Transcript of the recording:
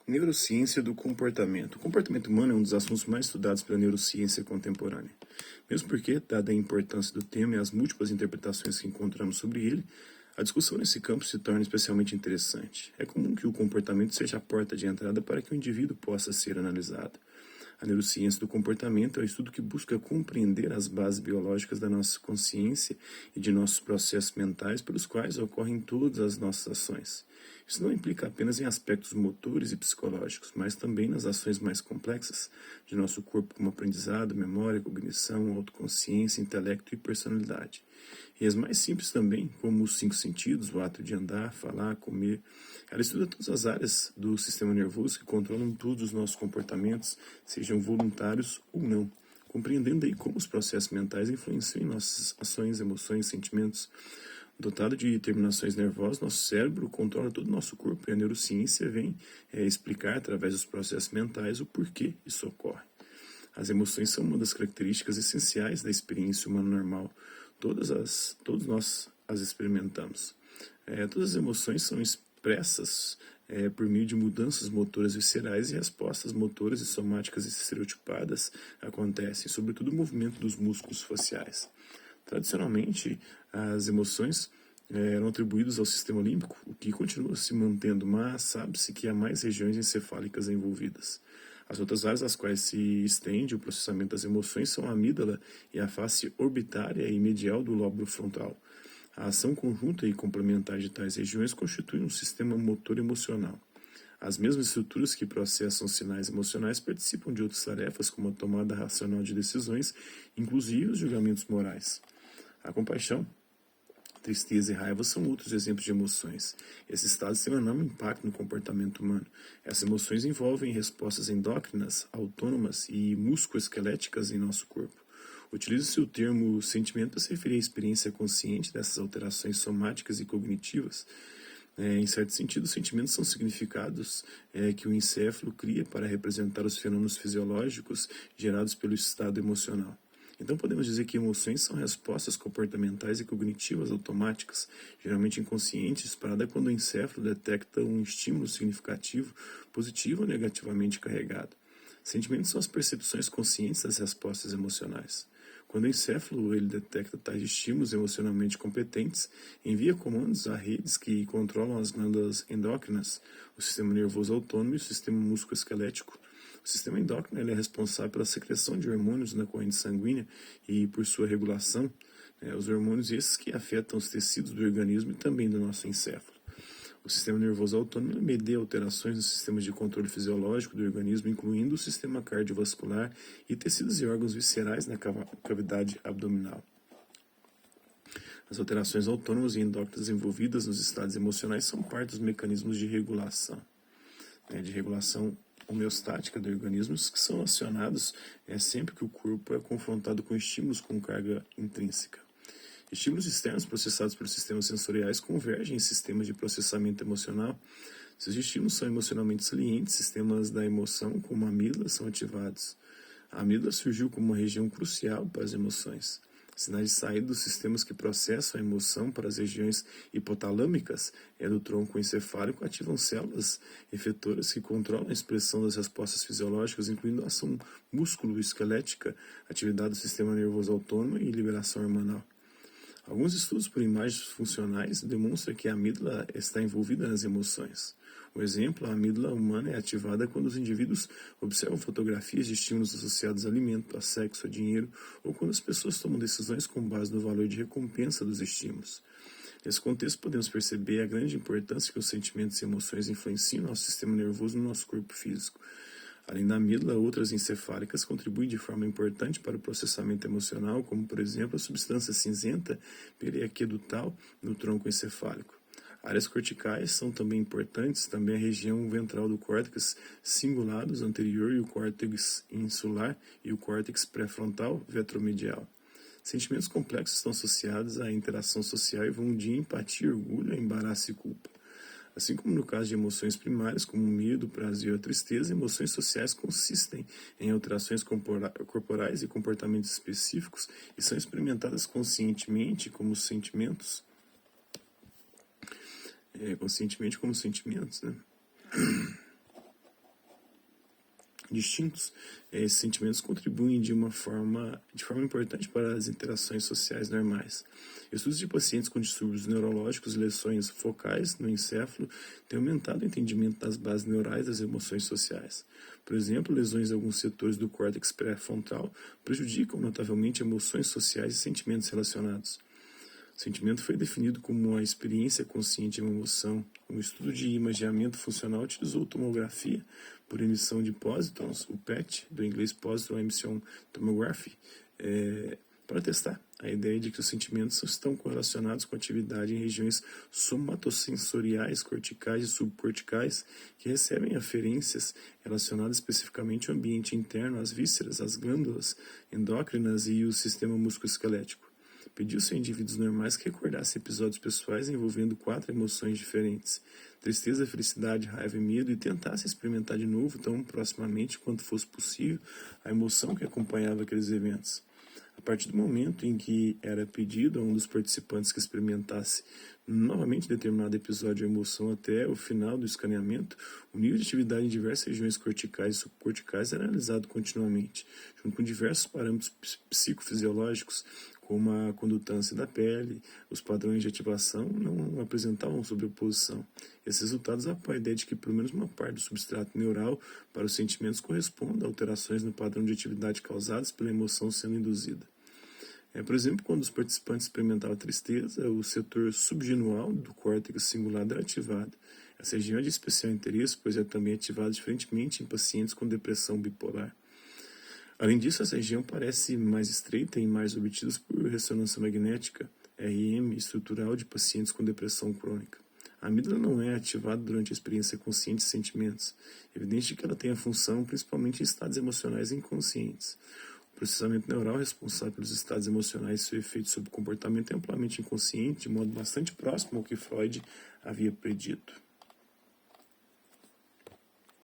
Neurociência do comportamento. O comportamento humano é um dos assuntos mais estudados pela neurociência contemporânea. Mesmo porque, dada a importância do tema e as múltiplas interpretações que encontramos sobre ele, a discussão nesse campo se torna especialmente interessante. É comum que o comportamento seja a porta de entrada para que o indivíduo possa ser analisado. A neurociência do comportamento é o estudo que busca compreender as bases biológicas da nossa consciência e de nossos processos mentais pelos quais ocorrem todas as nossas ações. Isso não implica apenas em aspectos motores e psicológicos, mas também nas ações mais complexas de nosso corpo, como aprendizado, memória, cognição, autoconsciência, intelecto e personalidade. E as mais simples também, como os 5 sentidos, o ato de andar, falar, comer. Ela estuda todas as áreas do sistema nervoso que controlam todos os nossos comportamentos, sejam voluntários ou não, compreendendo aí como os processos mentais influenciam em nossas ações, emoções, sentimentos. Dotado de terminações nervosas, nosso cérebro controla todo o nosso corpo e a neurociência vem explicar, através dos processos mentais, o porquê isso ocorre. As emoções são uma das características essenciais da experiência humana normal. Todos nós as experimentamos. Todas as emoções são expressas por meio de mudanças motoras viscerais e respostas motoras e somáticas estereotipadas acontecem, sobretudo o movimento dos músculos faciais. Tradicionalmente, as emoções eram atribuídas ao sistema límbico, o que continua se mantendo, mas sabe-se que há mais regiões encefálicas envolvidas. As outras áreas às quais se estende o processamento das emoções são a amígdala e a face orbitária e medial do lóbulo frontal. A ação conjunta e complementar de tais regiões constitui um sistema motor emocional. As mesmas estruturas que processam sinais emocionais participam de outras tarefas, como a tomada racional de decisões, inclusive os julgamentos morais. A compaixão, tristeza e raiva são outros exemplos de emoções. Esses estados têm um enorme impacto no comportamento humano. Essas emoções envolvem respostas endócrinas, autônomas e musculoesqueléticas em nosso corpo. Utiliza-se o termo sentimento para se referir à experiência consciente dessas alterações somáticas e cognitivas. Em certo sentido, os sentimentos são significados que o encéfalo cria para representar os fenômenos fisiológicos gerados pelo estado emocional. Então podemos dizer que emoções são respostas comportamentais e cognitivas automáticas, geralmente inconscientes, disparadas quando o encéfalo detecta um estímulo significativo, positivo ou negativamente carregado. Sentimentos são as percepções conscientes das respostas emocionais. Quando o encéfalo ele detecta tais estímulos emocionalmente competentes, envia comandos a redes que controlam as glândulas endócrinas, o sistema nervoso autônomo e o sistema musculoesquelético. O sistema endócrino ele é responsável pela secreção de hormônios na corrente sanguínea e por sua regulação, os hormônios esses que afetam os tecidos do organismo e também do nosso encéfalo. O sistema nervoso autônomo media alterações nos sistemas de controle fisiológico do organismo, incluindo o sistema cardiovascular e tecidos e órgãos viscerais na cavidade abdominal. As alterações autônomas e endócrinas envolvidas nos estados emocionais são parte dos mecanismos de regulação homeostática do organismo, que são acionados sempre que o corpo é confrontado com estímulos com carga intrínseca. Estímulos externos processados pelos sistemas sensoriais convergem em sistemas de processamento emocional. Se os estímulos são emocionalmente salientes, sistemas da emoção, como a amígdala, são ativados. A amígdala surgiu como uma região crucial para as emoções. Sinais de saída dos sistemas que processam a emoção para as regiões hipotalâmicas do tronco encefálico ativam células efetoras que controlam a expressão das respostas fisiológicas, incluindo a ação músculo-esquelética, atividade do sistema nervoso autônomo e liberação hormonal. Alguns estudos por imagens funcionais demonstram que a amígdala está envolvida nas emoções. Um exemplo, a amígdala humana é ativada quando os indivíduos observam fotografias de estímulos associados a alimento, a sexo, a dinheiro, ou quando as pessoas tomam decisões com base no valor de recompensa dos estímulos. Nesse contexto, podemos perceber a grande importância que os sentimentos e emoções influenciam no nosso sistema nervoso e no nosso corpo físico. Além da amígdala, outras encefálicas contribuem de forma importante para o processamento emocional, como, por exemplo, a substância cinzenta periaquedutal no tronco encefálico. Áreas corticais são também importantes, também a região ventral do córtex cingulados anterior e o córtex insular e o córtex pré-frontal vetromedial. Sentimentos complexos estão associados à interação social e vão de empatia, orgulho, embaraço e culpa. Assim como no caso de emoções primárias, como o medo, o prazer ou a tristeza, emoções sociais consistem em alterações corporais e comportamentos específicos e são experimentadas conscientemente como sentimentos. Né? distintos, esses sentimentos contribuem de forma importante para as interações sociais normais. Estudos de pacientes com distúrbios neurológicos e lesões focais no encéfalo têm aumentado o entendimento das bases neurais das emoções sociais. Por exemplo, lesões em alguns setores do córtex pré-frontal prejudicam notavelmente emoções sociais e sentimentos relacionados. O sentimento foi definido como a experiência consciente de uma emoção. Um estudo de imageamento funcional utilizou tomografia por emissão de pósitrons, o PET, do inglês Positron Emission Tomography, para testar a ideia de que os sentimentos estão correlacionados com atividade em regiões somatosensoriais, corticais e subcorticais, que recebem aferências relacionadas especificamente ao ambiente interno, às vísceras, às glândulas endócrinas e o sistema musculoesquelético. Pediu-se a indivíduos normais que recordassem episódios pessoais envolvendo 4 emoções diferentes: tristeza, felicidade, raiva e medo, e tentassem experimentar de novo, tão proximamente quanto fosse possível, a emoção que acompanhava aqueles eventos. A partir do momento em que era pedido a um dos participantes que experimentasse novamente determinado episódio ou emoção até o final do escaneamento, o nível de atividade em diversas regiões corticais e subcorticais era analisado continuamente, junto com diversos parâmetros psicofisiológicos, como a condutância da pele. Os padrões de ativação não apresentavam sobreposição. Esses resultados apoiam a ideia de que pelo menos uma parte do substrato neural para os sentimentos corresponde a alterações no padrão de atividade causadas pela emoção sendo induzida. Por exemplo, quando os participantes experimentavam tristeza, o setor subgenual do córtex cingulado era ativado. Essa região é de especial interesse, pois é também ativada diferentemente em pacientes com depressão bipolar. Além disso, essa região parece mais estreita em imagens obtidas por ressonância magnética, REM, estrutural de pacientes com depressão crônica. A amígdala não é ativada durante a experiência consciente de sentimentos, evidente que ela tem a função principalmente em estados emocionais inconscientes. O processamento neural responsável pelos estados emocionais e seu efeito sobre o comportamento é amplamente inconsciente, de modo bastante próximo ao que Freud havia predito.